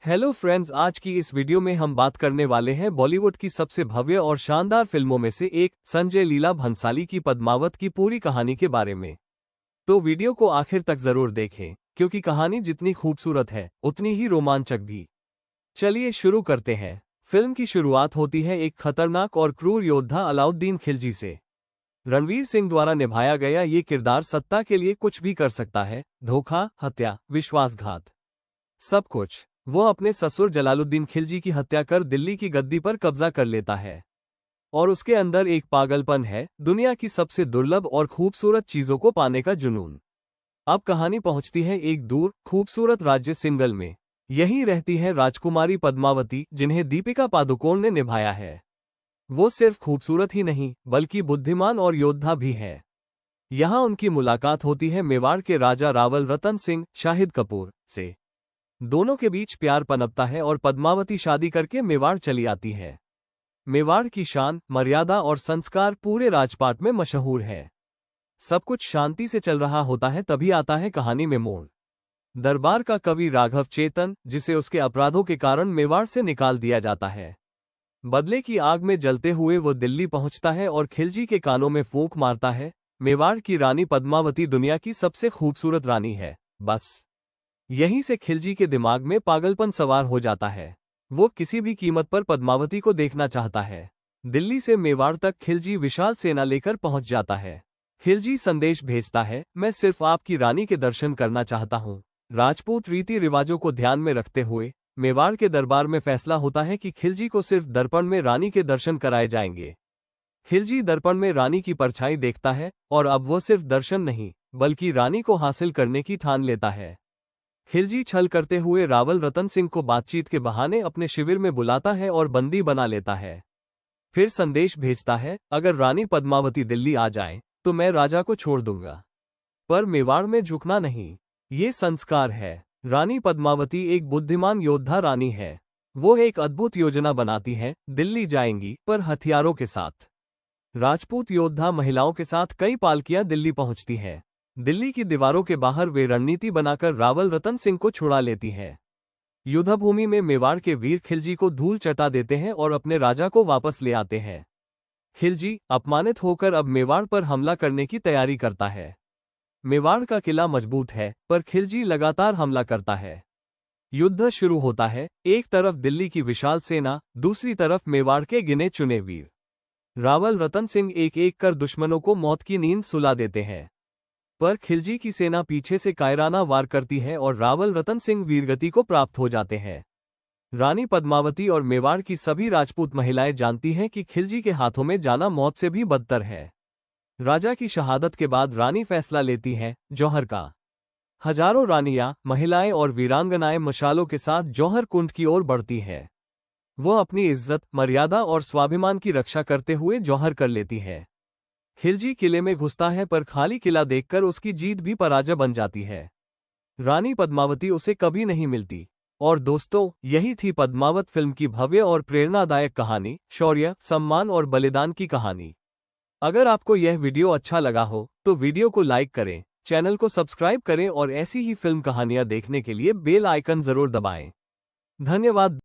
Hello friends, आज की इस वीडियो में हम बात करने वाले हैं बॉलीवुड की सबसे भव्य और शानदार फिल्मों में से एक संजय लीला भंसाली की पद्मावत की पूरी कहानी के बारे में। तो वीडियो को आखिर तक जरूर देखें, क्योंकि कहानी जितनी खूबसूरत है उतनी ही रोमांचक भी। चलिए शुरू करते हैं। फिल्म की शुरुआत होती है एक खतरनाक और क्रूर योद्धा अलाउद्दीन खिलजी से। रणवीर सिंह द्वारा निभाया गया ये किरदार सत्ता के लिए कुछ भी कर सकता है, धोखा, हत्या, विश्वासघात, सब कुछ। वो अपने ससुर जलालुद्दीन खिलजी की हत्या कर दिल्ली की गद्दी पर कब्जा कर लेता है। और उसके अंदर एक पागलपन है, दुनिया की सबसे दुर्लभ और खूबसूरत चीजों को पाने का जुनून। अब कहानी पहुंचती है एक दूर खूबसूरत राज्य सिंगल में। यहीं रहती है राजकुमारी पद्मावती, जिन्हें दीपिका पादुकोण ने निभाया है। वो सिर्फ खूबसूरत ही नहीं बल्कि बुद्धिमान और योद्धा भी है। यहाँ उनकी मुलाकात होती है मेवाड़ के राजा रावल रतन सिंह शाहिद कपूर से। दोनों के बीच प्यार पनपता है और पद्मावती शादी करके मेवाड़ चली आती है। मेवाड़ की शान, मर्यादा और संस्कार पूरे राजपाट में मशहूर है। सब कुछ शांति से चल रहा होता है, तभी आता है कहानी में मोड़। दरबार का कवि राघव चेतन, जिसे उसके अपराधों के कारण मेवाड़ से निकाल दिया जाता है, बदले की आग में जलते हुए वो दिल्ली पहुंचता है और खिलजी के कानों में फूंक मारता है, मेवाड़ की रानी पद्मावती दुनिया की सबसे खूबसूरत रानी है। बस यहीं से खिलजी के दिमाग में पागलपन सवार हो जाता है। वो किसी भी कीमत पर पद्मावती को देखना चाहता है। दिल्ली से मेवाड़ तक खिलजी विशाल सेना लेकर पहुंच जाता है। खिलजी संदेश भेजता है, मैं सिर्फ आपकी रानी के दर्शन करना चाहता हूं। राजपूत रीति रिवाजों को ध्यान में रखते हुए मेवाड़ के दरबार में फैसला होता है कि खिलजी को सिर्फ दर्पण में रानी के दर्शन कराए जाएंगे। खिलजी दर्पण में रानी की परछाई देखता है और अब वो सिर्फ दर्शन नहीं बल्कि रानी को हासिल करने की ठान लेता है। खिलजी छल करते हुए रावल रतन सिंह को बातचीत के बहाने अपने शिविर में बुलाता है और बंदी बना लेता है। फिर संदेश भेजता है, अगर रानी पद्मावती दिल्ली आ जाए तो मैं राजा को छोड़ दूंगा, पर मेवाड़ में झुकना नहीं। ये संस्कार है। रानी पद्मावती एक बुद्धिमान योद्धा रानी है। वो एक अद्भुत योजना बनाती है, दिल्ली जाएंगी पर हथियारों के साथ। राजपूत योद्धा महिलाओं के साथ कई पालकियां दिल्ली पहुंचती है। दिल्ली की दीवारों के बाहर वे रणनीति बनाकर रावल रतन सिंह को छुड़ा लेती है। युद्धभूमि में मेवाड़ के वीर खिलजी को धूल चटा देते हैं और अपने राजा को वापस ले आते हैं। खिलजी अपमानित होकर अब मेवाड़ पर हमला करने की तैयारी करता है। मेवाड़ का किला मजबूत है, पर खिलजी लगातार हमला करता है। युद्ध शुरू होता है, एक तरफ दिल्ली की विशाल सेना, दूसरी तरफ मेवाड़ के गिने चुने वीर। रावल रतन सिंह एक एक कर दुश्मनों को मौत की नींद सुला देते हैं, पर खिलजी की सेना पीछे से कायराना वार करती है और रावल रतन सिंह वीरगति को प्राप्त हो जाते हैं। रानी पद्मावती और मेवाड़ की सभी राजपूत महिलाएं जानती हैं कि खिलजी के हाथों में जाना मौत से भी बदतर है। राजा की शहादत के बाद रानी फैसला लेती है, जौहर का। हजारों रानियां, महिलाएं और वीरांगनाएं मशालों के साथ जौहर कुंड की ओर बढ़ती है। वो अपनी इज्जत, मर्यादा और स्वाभिमान की रक्षा करते हुए जौहर कर लेती है। खिलजी किले में घुसता है, पर खाली किला देखकर उसकी जीत भी पराजय बन जाती है। रानी पद्मावती उसे कभी नहीं मिलती। और दोस्तों, यही थी पद्मावत फिल्म की भव्य और प्रेरणादायक कहानी, शौर्य, सम्मान और बलिदान की कहानी। अगर आपको यह वीडियो अच्छा लगा हो तो वीडियो को लाइक करें, चैनल को सब्सक्राइब करें और ऐसी ही फिल्म कहानियां देखने के लिए बेल आइकन जरूर दबाएं। धन्यवाद।